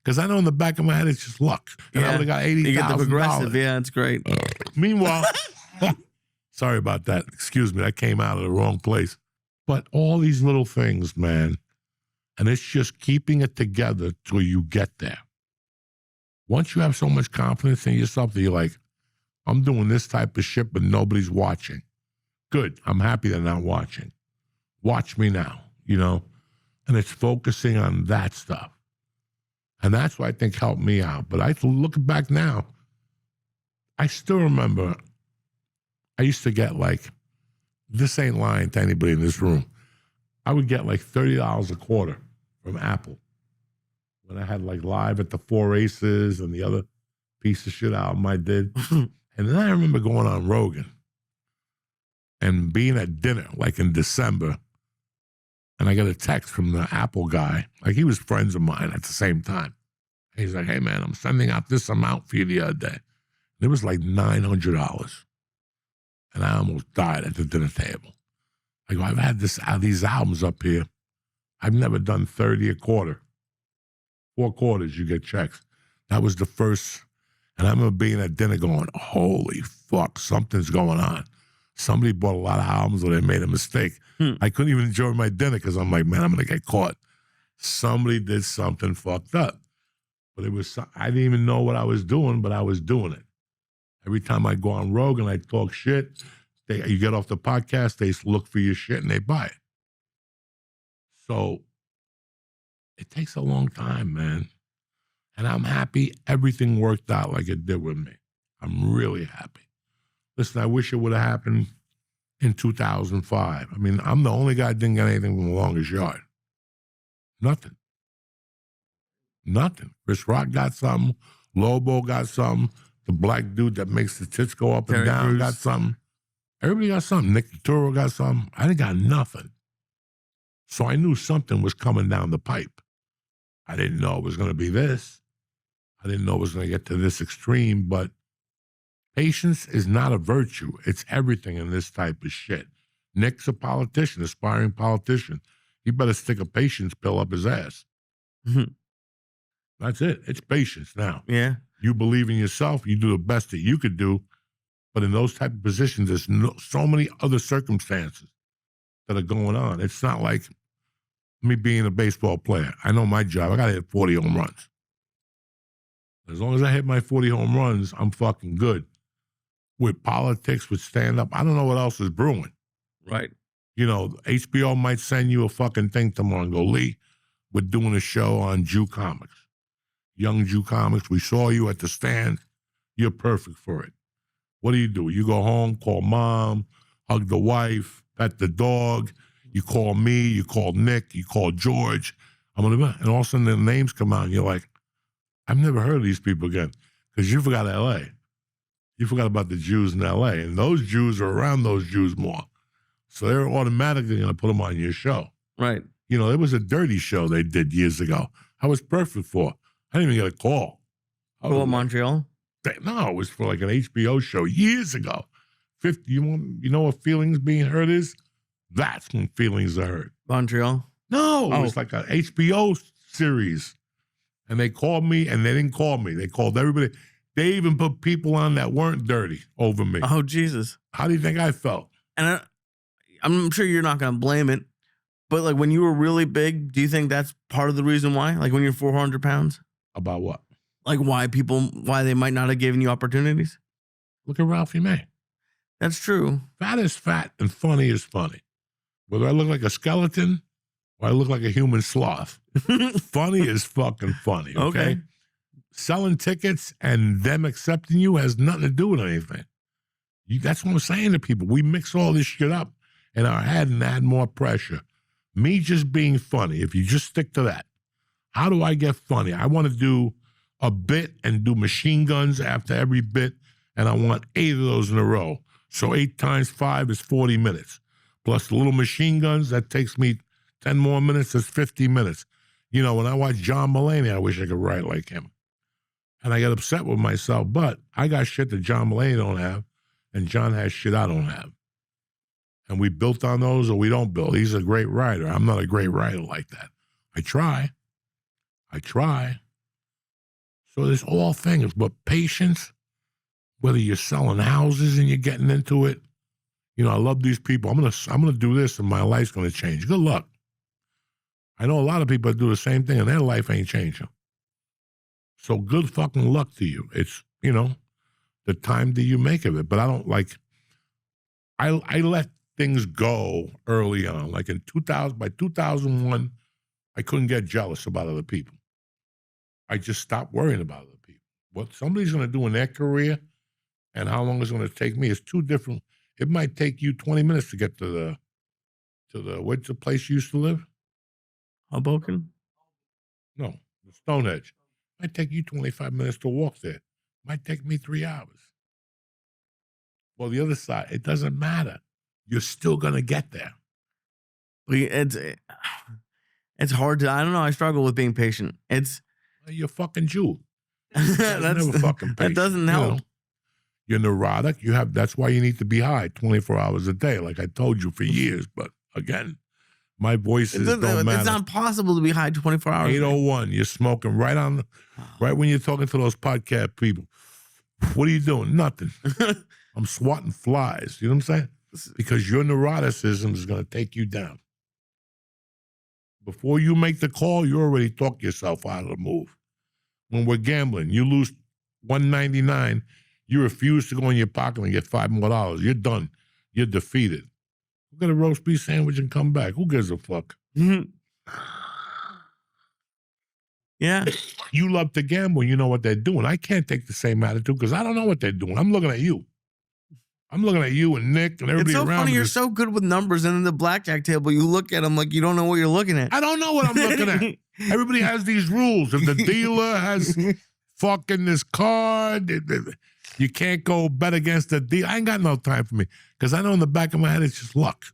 Because I know in the back of my head it's just luck. And I would have got $80,000. You get the progressive. Yeah, it's great. Meanwhile, sorry about that. Excuse me. I came out of the wrong place. But all these little things, man, and it's just keeping it together till you get there. Once you have so much confidence in yourself that you're like, I'm doing this type of shit, but nobody's watching. Good. I'm happy they're not watching. Watch me now, you know? And it's focusing on that stuff. And that's what I think helped me out. But I look back now, I still remember I used to get like, this ain't lying to anybody in this room, I would get like $30 a quarter from Apple when I had like Live at the Four Aces and the other piece of shit album I did. And then I remember going on Rogan and being at dinner like in December, and I got a text from the Apple guy. Like, he was friends of mine at the same time. And he's like, hey, man, I'm sending out this amount for you the other day. And it was like $900. And I almost died at the dinner table. I go, I've had these albums up here. I've never done 30 a quarter. 4 quarters, you get checks. That was the first. And I remember being at dinner going, holy fuck, something's going on. Somebody bought a lot of albums or they made a mistake. I couldn't even enjoy my dinner because I'm like, man, I'm going to get caught. Somebody did something fucked up. But it was, I didn't even know what I was doing, but I was doing it. Every time I go on Rogan, I talk shit. You get off the podcast, they look for your shit and they buy it. So it takes a long time, man. And I'm happy everything worked out like it did with me. I'm really happy. Listen, I wish it would have happened in 2005. I mean, I'm the only guy that didn't get anything from The Longest Yard. Nothing. Chris Rock got something. Lobo got something. The black dude that makes the tits go up and down got something. Everybody got something. Nick Turturro got something. I didn't got nothing. So I knew something was coming down the pipe. I didn't know it was going to be this. I didn't know it was going to get to this extreme, but patience is not a virtue. It's everything in this type of shit. Nick's a politician, aspiring politician. He better stick a patience pill up his ass. That's it. It's patience now. Yeah. You believe in yourself. You do the best that you could do. But in those type of positions, there's so many other circumstances that are going on. It's not like me being a baseball player. I know my job. I got to hit 40 home runs. As long as I hit my 40 home runs, I'm fucking good. With politics, with stand-up, I don't know what else is brewing. Right. You know, HBO might send you a fucking thing tomorrow and go, Lee, we're doing a show on Jew comics. Young Jew comics. We saw you at the stand. You're perfect for it. What do? You go home, call mom, hug the wife, pet the dog. You call me, you call Nick, you call George. And all of a sudden the names come out and you're like, I've never heard of these people again. Because you forgot L.A. You forgot about the Jews in L.A. And those Jews are around those Jews more. So they're automatically going to put them on your show. Right. You know, it was a dirty show they did years ago. I was perfect for. I didn't even get a call. Montreal? No, it was for like an HBO show years ago. 50. You know what Feelings Being Heard is? That's when Feelings Are Heard. Montreal? No, it was like an HBO series. And they called me, and they didn't call me. They called everybody. They even put people on that weren't dirty over me. Oh, Jesus. How do you think I felt? And I'm sure you're not going to blame it, but like when you were really big, do you think that's part of the reason why? Like when you're 400 pounds? About what? Like why they might not have given you opportunities? Look at Ralphie May. That's true. Fat is fat and funny is funny. Whether I look like a skeleton or I look like a human sloth, funny is fucking funny, okay? Selling tickets and them accepting you has nothing to do with anything. That's what I'm saying to people. We mix all this shit up in our head and add more pressure. Me just being funny, if you just stick to that. How do I get funny? I want to do a bit and do machine guns after every bit, and I want 8 of those in a row. So 8 times 5 is 40 minutes. Plus the little machine guns, that takes me 10 more minutes, that's 50 minutes. You know, when I watch John Mulaney, I wish I could write like him. And I get upset with myself, but I got shit that John Mulaney don't have, and John has shit I don't have. And we built on those or we don't build. He's a great writer. I'm not a great writer like that. I try. So there's all things, but patience, whether you're selling houses and you're getting into it, I love these people. I'm gonna do this and my life's gonna change. Good luck. I know a lot of people that do the same thing and their life ain't changing. So good fucking luck to you. It's, the time that you make of it. But I don't I let things go early on. Like by 2001, I couldn't get jealous about other people. I just stopped worrying about other people. What somebody's going to do in their career and how long it's going to take me is two different. It might take you 20 minutes to get to the what's the place you used to live? Hoboken? No, Stonehenge. Might take you 25 minutes to walk there. Might take me 3 hours. Well, the other side, it doesn't matter. You're still going to get there. It's hard to, I don't know, I struggle with being patient. You're a fucking Jew. That's never fucking patient. That doesn't help. You're neurotic. That's why you need to be high 24 hours a day, like I told you for years. But again, my voices don't matter. It's not possible to be high 24 hours. 801, you're smoking right when you're talking to those podcast people. What are you doing? Nothing. I'm swatting flies. You know what I'm saying? Because your neuroticism is going to take you down. Before you make the call, you already talk yourself out of the move. When we're gambling, you lose $199, you refuse to go in your pocket and get $5 more. You're done. You're defeated. Go get a roast beef sandwich and come back. Who gives a fuck? Yeah. You love to gamble and you know what they're doing. I can't take the same attitude because I don't know what they're doing. I'm looking at you. I'm looking at you and Nick and everybody around. It's so funny. You're so good with numbers, and then the blackjack table, you look at them like you don't know what you're looking at. I don't know what I'm looking at. Everybody has these rules. If the dealer has fucking this card, you can't go bet against the dealer. I ain't got no time for me because I know in the back of my head it's just luck.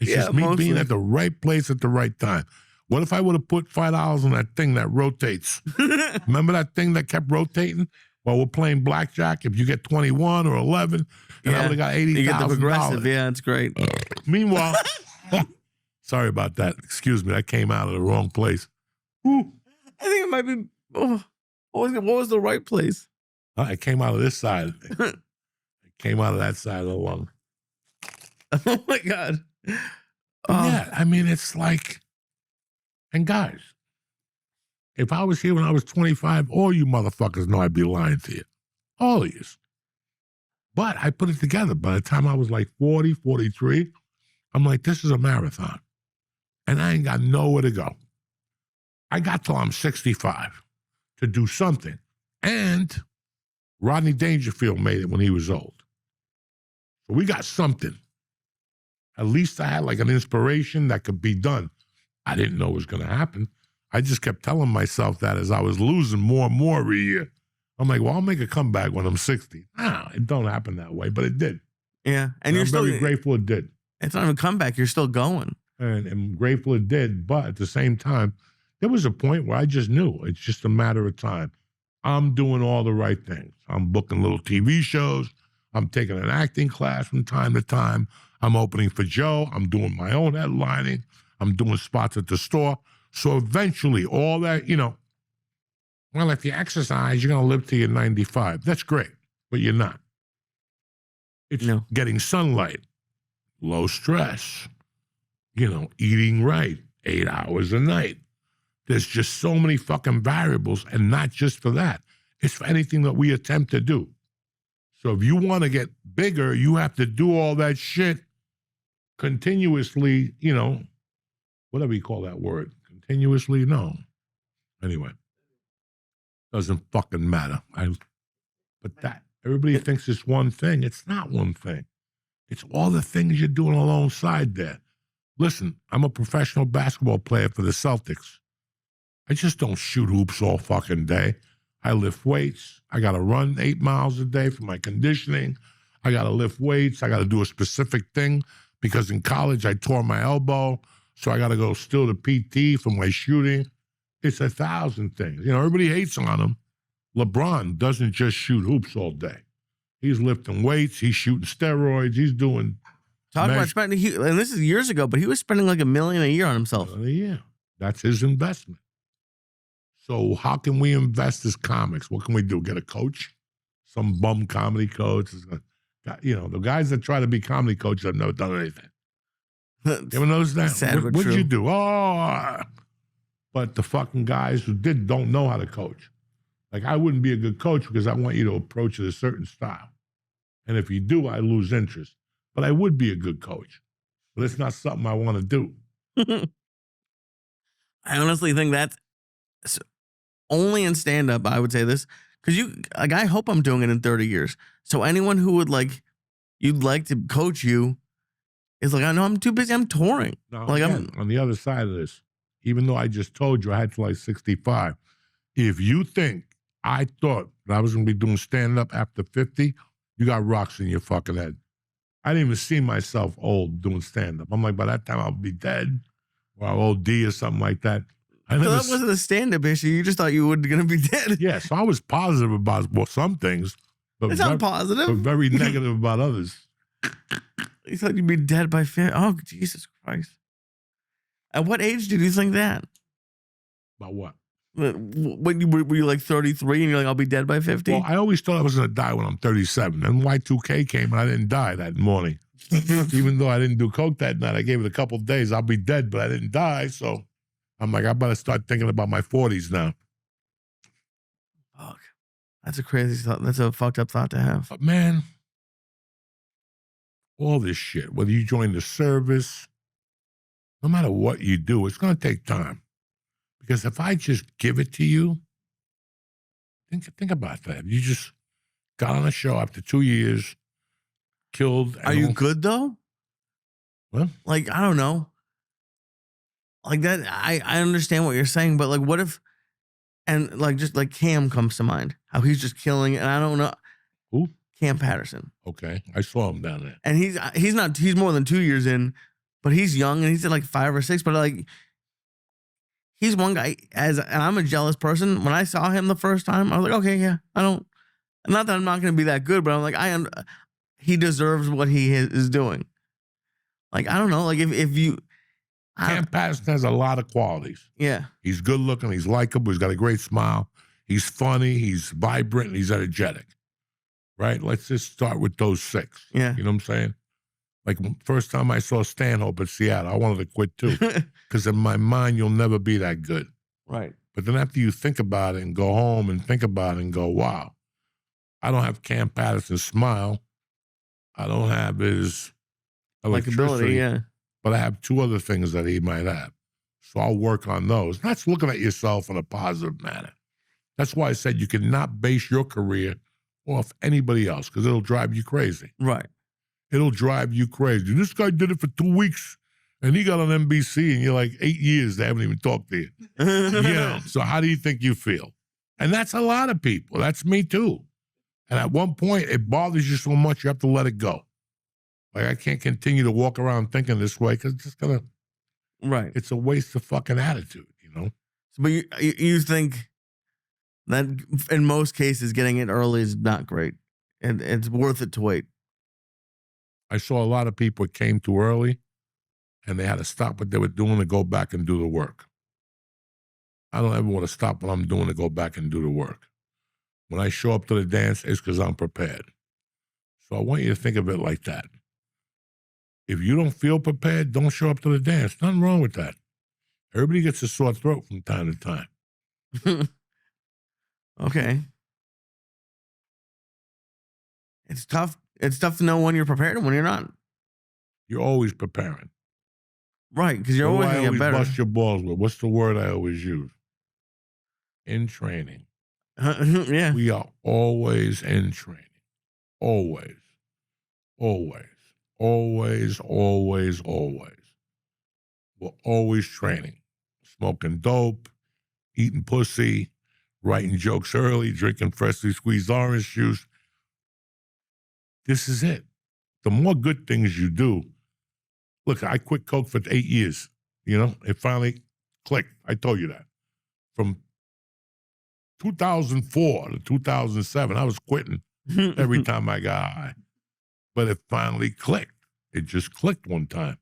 It's just me being at the right place at the right time. What if I would have put $5 on that thing that rotates? Remember that thing that kept rotating? While we're playing blackjack, if you get 21 or 11, and I would have got $80,000. You get the progressive, yeah, it's great. Meanwhile, sorry about that. Excuse me, I came out of the wrong place. Ooh. I think it might be. What was the right place? I came out of this side. I came out of that side of the lung. Oh my God. Yeah, I mean, it's like, and guys, if I was here when I was 25, all you motherfuckers know I'd be lying to you. All of you. But I put it together. By the time I was like 40, 43, I'm like, this is a marathon. And I ain't got nowhere to go. I got till I'm 65 to do something. And Rodney Dangerfield made it when he was old. So we got something. At least I had like an inspiration that could be done. I didn't know it was going to happen. I just kept telling myself that as I was losing more and more every year. I'm like, well, I'll make a comeback when I'm 60. It don't happen that way, but it did. Yeah. And you're I'm still very grateful it did. It's not even a comeback. You're still going. And I'm grateful it did. But at the same time, there was a point where I just knew it's just a matter of time. I'm doing all the right things. I'm booking little TV shows. I'm taking an acting class from time to time. I'm opening for Joe. I'm doing my own headlining. I'm doing spots at the store. So eventually, all that, well, if you exercise, you're going to live till you're 95. That's great, but you're not. It's getting sunlight, low stress, eating right, 8 hours a night. There's just so many fucking variables, and not just for that. It's for anything that we attempt to do. So if you want to get bigger, you have to do all that shit continuously, whatever you call that word. Continuously? No. Anyway. Doesn't fucking matter. But that, everybody thinks it's one thing. It's not one thing. It's all the things you're doing alongside there. Listen, I'm a professional basketball player for the Celtics. I just don't shoot hoops all fucking day. I lift weights. I got to run 8 miles a day for my conditioning. I got to lift weights. I got to do a specific thing because in college I tore my elbow. So I got to go still to PT for my shooting. It's 1,000 things. Everybody hates on him. LeBron doesn't just shoot hoops all day. He's lifting weights. He's shooting steroids. He's doing. Talk about spending, and this is years ago, but he was spending like $1 million a year on himself. Yeah, that's his investment. So how can we invest as comics? What can we do? Get a coach? Some bum comedy coach? You know, the guys that try to be comedy coaches have never done anything. You ever notice that? Sad but What'd true. you do? Oh, but the fucking guys who don't know how to coach. Like, I wouldn't be a good coach because I want you to approach it a certain style. And if you do, I lose interest. But I would be a good coach. But it's not something I want to do. I honestly think that's only in stand-up, I would say this. Because I hope I'm doing it in 30 years. So anyone who would you'd like to coach you is like, I know I'm too busy, I'm touring. Now, Like, again, on the other side of this, even though I just told you I had to like 65, if you think I thought that I was going to be doing stand-up after 50, you got rocks in your fucking head. I didn't even see myself old doing stand-up. I'm like, by that time I'll be dead or I'll OD or something like that. So that wasn't a stand-up issue. You just thought you were going to be dead. Yeah, so I was positive about some things, but It's not positive. but very negative about others. You thought you'd be dead by 50. Oh, Jesus Christ. At what age did you think that? About what? When were you like 33 and you're like, I'll be dead by 50? Well, I always thought I was going to die when I'm 37. Then Y2K came and I didn't die that morning. Even though I didn't do coke that night, I gave it a couple of days. I'll be dead, but I didn't die. So I'm like, I better start thinking about my 40s now. Fuck. That's a crazy thought. That's a fucked up thought to have. But man, all this shit, whether you join the service, no matter what you do, it's going to take time. Because if I just give it to you, think about that. You just got on a show after 2 years, killed. Are you good though? What? Like, I don't know. Like that, I understand what you're saying, but like, what if, and like, just like Cam comes to mind, how he's just killing it, and I don't know. Who? Cam Patterson. Okay, I saw him down there. And he's more than 2 years in, but he's young and he's at like 5 or 6, but like, he's one guy, and I'm a jealous person. When I saw him the first time, I was like, okay, yeah, not that I'm not going to be that good, but I'm like, he deserves what he is doing. Like, I don't know, like if you. Cam Patterson has a lot of qualities. Yeah. He's good looking, he's likable, he's got a great smile, he's funny, he's vibrant, and he's energetic. Right? Let's just start with those 6. Yeah. You know what I'm saying? Like, first time I saw Stanhope at Seattle, I wanted to quit too. Because in my mind, you'll never be that good. Right. But then after you think about it and go home and think about it and go, wow, I don't have Cam Patterson's smile. I don't have his electricity. Likability, yeah. But I have 2 other things that he might have. So I'll work on those. That's looking at yourself in a positive manner. That's why I said you cannot base your career off anybody else because it'll drive you crazy. Right. It'll drive you crazy. This guy did it for 2 weeks and he got on NBC and you're like 8 years, they haven't even talked to you. Yeah. So how do you think you feel? And that's a lot of people. That's me too. And at one point, it bothers you so much, you have to let it go. Like, I can't continue to walk around thinking this way because it's just gonna, right. It's a waste of fucking attitude, you know? But you think that in most cases, getting it early is not great. And it's worth it to wait. I saw a lot of people that came too early and they had to stop what they were doing to go back and do the work. I don't ever want to stop what I'm doing to go back and do the work. When I show up to the dance, it's because I'm prepared. So I want you to think of it like that. If you don't feel prepared, don't show up to the dance. Nothing wrong with that. Everybody gets a sore throat from time to time. Okay. It's tough. It's tough to know when you're prepared and when you're not. You're always preparing. Right, because you're always going to get better. Bust your balls with. What's the word I always use? In training. Yeah. We are always in training. Always. Always. Always, always, always. We're always training. Smoking dope, eating pussy, writing jokes early, drinking freshly squeezed orange juice. This is it. The more good things you do, look, I quit coke for 8 years. You know, it finally clicked. I told you that. From 2004 to 2007, I was quitting every time I got high. But it finally clicked. It just clicked one time.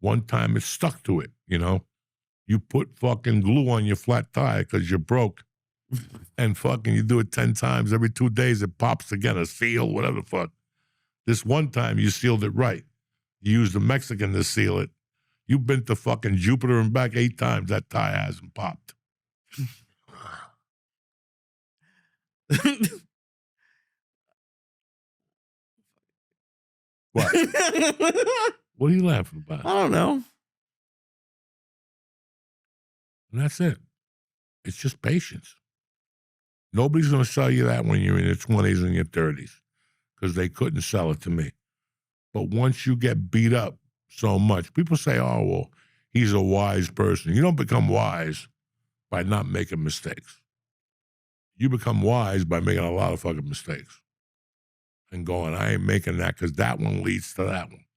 One time it stuck to it, you know? You put fucking glue on your flat tire because you're broke. And fucking you do it 10 times. Every 2 days it pops again, a seal, whatever the fuck. This one time you sealed it right. You used a Mexican to seal it. You've been to fucking Jupiter and back 8 times. That tire hasn't popped. What? What are you laughing about? I don't know. And that's it. It's just patience. Nobody's going to sell you that when you're in your 20s and your 30s because they couldn't sell it to me. But once you get beat up so much, people say, oh, well, he's a wise person. You don't become wise by not making mistakes. You become wise by making a lot of fucking mistakes and going, I ain't making that because that one leads to that one.